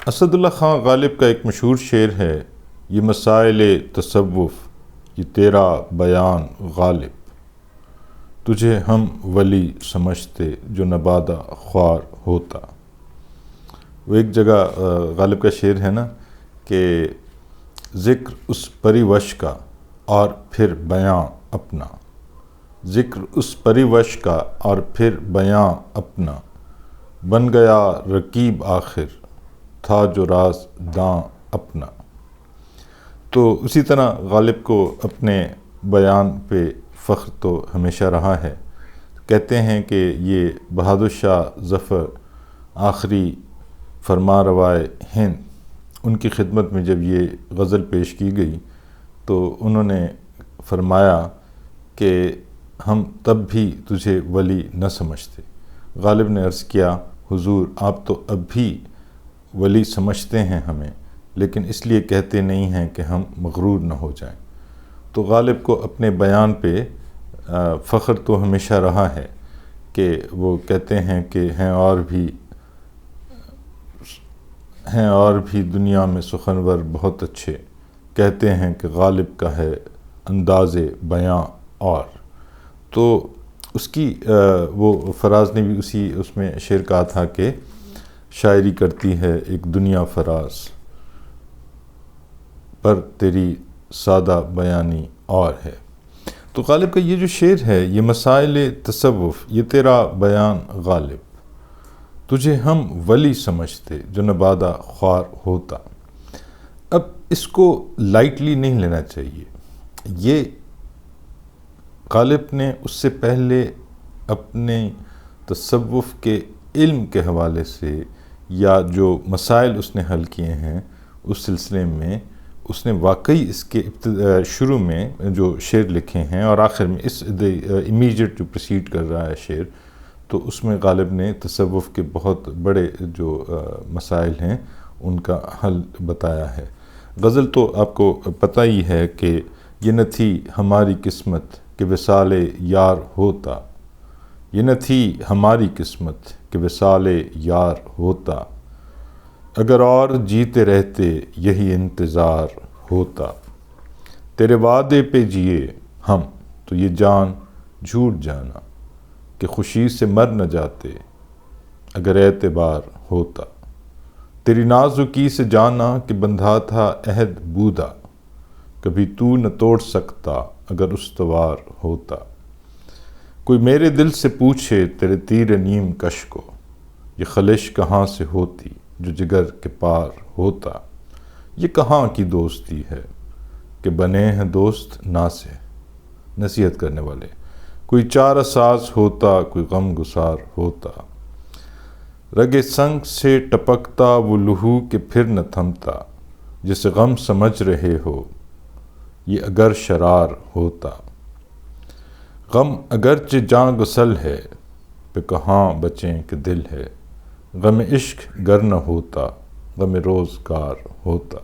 اسد اللہ خان غالب کا ایک مشہور شعر ہے، یہ مسائل تصوف یہ تیرا بیان غالب، تجھے ہم ولی سمجھتے جو نبادہ خوار ہوتا۔ وہ ایک جگہ غالب کا شعر ہے نا کہ ذکر اس پریوش کا اور پھر بیاں اپنا، ذکر اس پریوش کا اور پھر بیاں اپنا، بن گیا رقیب آخر تھا جو راز داں اپنا۔ تو اسی طرح غالب کو اپنے بیان پہ فخر تو ہمیشہ رہا ہے۔ کہتے ہیں کہ یہ بہادر شاہ ظفر آخری فرما روائے ہند، ان کی خدمت میں جب یہ غزل پیش کی گئی تو انہوں نے فرمایا کہ ہم تب بھی تجھے ولی نہ سمجھتے۔ غالب نے عرض کیا، حضور آپ تو اب بھی ولی سمجھتے ہیں ہمیں، لیکن اس لیے کہتے نہیں ہیں کہ ہم مغرور نہ ہو جائیں۔ تو غالب کو اپنے بیان پہ فخر تو ہمیشہ رہا ہے کہ وہ کہتے ہیں کہ ہیں اور بھی دنیا میں سخنور بہت اچھے، کہتے ہیں کہ غالب کا ہے انداز بیاں اور۔ تو اس کی وہ فراز نے بھی اس میں شعر کہا تھا کہ شاعری کرتی ہے ایک دنیا فراز، پر تیری سادہ بیانی اور ہے۔ تو غالب کا یہ جو شعر ہے، یہ مسائل تصوف یہ تیرا بیان غالب، تجھے ہم ولی سمجھتے جو نبادہ خوار ہوتا۔ اب اس کو لائٹلی نہیں لینا چاہیے۔ یہ غالب نے اس سے پہلے اپنے تصوف کے علم کے حوالے سے یا جو مسائل اس نے حل کیے ہیں اس سلسلے میں اس نے واقعی اس کے شروع میں جو شعر لکھے ہیں اور آخر میں اس امیجیٹ جو پروسیڈ کر رہا ہے شعر، تو اس میں غالب نے تصوف کے بہت بڑے جو مسائل ہیں ان کا حل بتایا ہے۔ غزل تو آپ کو پتہ ہی ہے کہ یہ نہ تھی ہماری قسمت کہ وصال یار ہوتا، یہ نہ تھی ہماری قسمت کہ وصال یار ہوتا، اگر اور جیتے رہتے یہی انتظار ہوتا، تیرے وعدے پہ جیے ہم تو یہ جان جھوٹ جانا کہ خوشی سے مر نہ جاتے اگر اعتبار ہوتا، تیری نازکی سے جانا کہ بندھا تھا عہد بودا، کبھی تو نہ توڑ سکتا اگر استوار ہوتا، کوئی میرے دل سے پوچھے تیرے تیر نیم کش کو، یہ خلش کہاں سے ہوتی جو جگر کے پار ہوتا، یہ کہاں کی دوستی ہے کہ بنے ہیں دوست ناسے نصیحت کرنے والے، کوئی چارہ ساز ہوتا کوئی غم گسار ہوتا، رگ سنگ سے ٹپکتا وہ لہو کہ پھر نہ تھمتا، جسے غم سمجھ رہے ہو یہ اگر شرار ہوتا، غم اگرچہ جاں گسل ہے پہ کہاں بچیں کہ دل ہے، غم عشق گر نہ ہوتا غم روزگار ہوتا،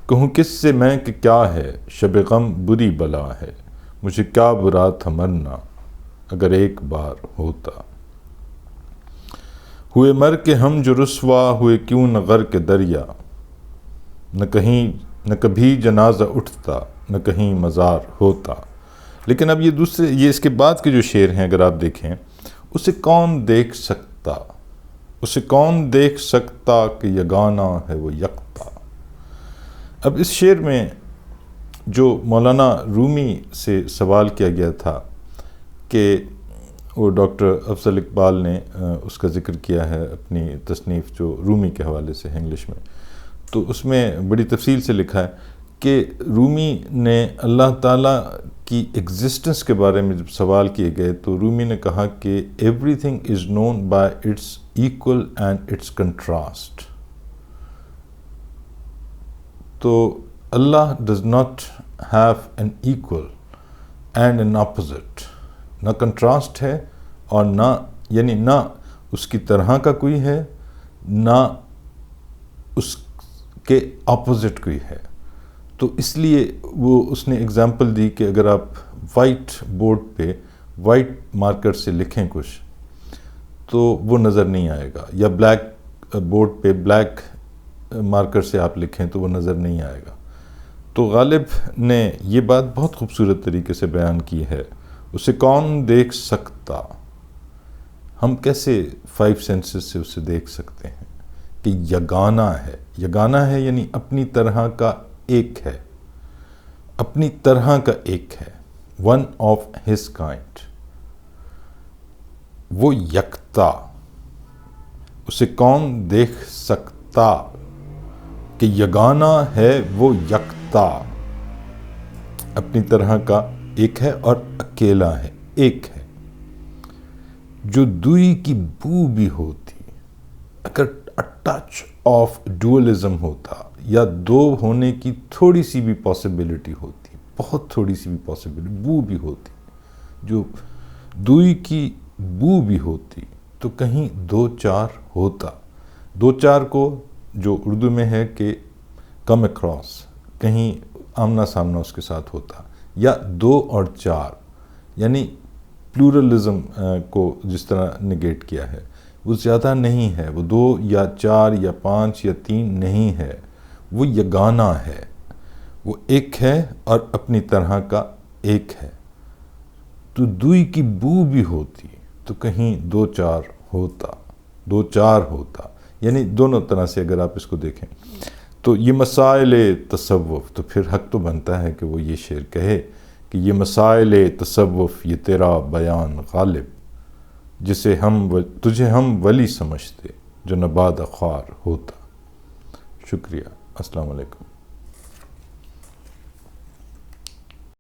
کہوں کس سے میں کہ کیا ہے شب غم بری بلا ہے، مجھے کیا برا تھا مرنا اگر ایک بار ہوتا، ہوئے مر کے ہم جو رسوا ہوئے کیوں نہ غر کے دریا، نہ کبھی جنازہ اٹھتا نہ کہیں مزار ہوتا۔ لیکن اب یہ اس کے بعد کے جو شعر ہیں اگر آپ دیکھیں، اسے کون دیکھ سکتا کہ یگانہ ہے وہ یکتا۔ اب اس شعر میں جو مولانا رومی سے سوال کیا گیا تھا کہ وہ ڈاکٹر افضل اقبال نے اس کا ذکر کیا ہے اپنی تصنیف جو رومی کے حوالے سے ہے انگلش میں، تو اس میں بڑی تفصیل سے لکھا ہے کہ رومی نے اللہ تعالیٰ کی ایگزسٹنس کے بارے میں جب سوال کیے گئے تو رومی نے کہا کہ everything is known by its equal and its contrast. تو اللہ does not have an equal and an opposite, نہ کنٹراسٹ ہے اور نہ اس کی طرح کا کوئی ہے، نہ اس کے اپوزٹ کوئی ہے۔ تو اس لیے اس نے اگزامپل دی کہ اگر آپ وائٹ بورڈ پہ وائٹ مارکر سے لکھیں کچھ تو وہ نظر نہیں آئے گا، یا بلیک بورڈ پہ بلیک مارکر سے آپ لکھیں تو وہ نظر نہیں آئے گا۔ تو غالب نے یہ بات بہت خوبصورت طریقے سے بیان کی ہے، اسے کون دیکھ سکتا؟ ہم کیسے 5 سینسز سے اسے دیکھ سکتے ہیں کہ یگانہ ہے۔ یگانہ ہے یعنی اپنی طرح کا ایک ہے، اپنی طرح کا ایک ہے، ون آف ہز کائنڈ۔ وہ یکتا، اسے کون دیکھ سکتا کہ یگانہ ہے وہ یکتا، اپنی طرح کا ایک ہے اور اکیلا ہے، ایک ہے۔ جو دوئی کی بو بھی ہوتی، اگر ٹچ آف ڈوئلزم ہوتا یا دو ہونے کی تھوڑی سی بھی پاسبلٹی ہوتی، بہت تھوڑی سی بھی پاسبلٹی، بو بھی ہوتی، جو دوئی کی بو بھی ہوتی تو کہیں 2 4 ہوتا۔ 2 4 کو جو اردو میں ہے کہ کم اکراس، کہیں آمنا سامنا اس کے ساتھ ہوتا، یا 2 اور 4 یعنی پلورلزم کو جس طرح نگیٹ کیا ہے، وہ زیادہ نہیں ہے، وہ 2 یا 4 یا 5 یا 3 نہیں ہے، وہ یگانہ ہے، وہ ایک ہے اور اپنی طرح کا ایک ہے۔ تو دوئی کی بو بھی ہوتی تو کہیں 2 4 ہوتا، 2 4 ہوتا، یعنی دونوں طرح سے اگر آپ اس کو دیکھیں تو یہ مسائل تصوف، تو پھر حق تو بنتا ہے کہ وہ یہ شعر کہے کہ یہ مسائل تصوف یہ تیرا بیان غالب، جسے تجھے ہم ولی سمجھتے جو نباد خوار ہوتا۔ شکریہ، السلام علیکم۔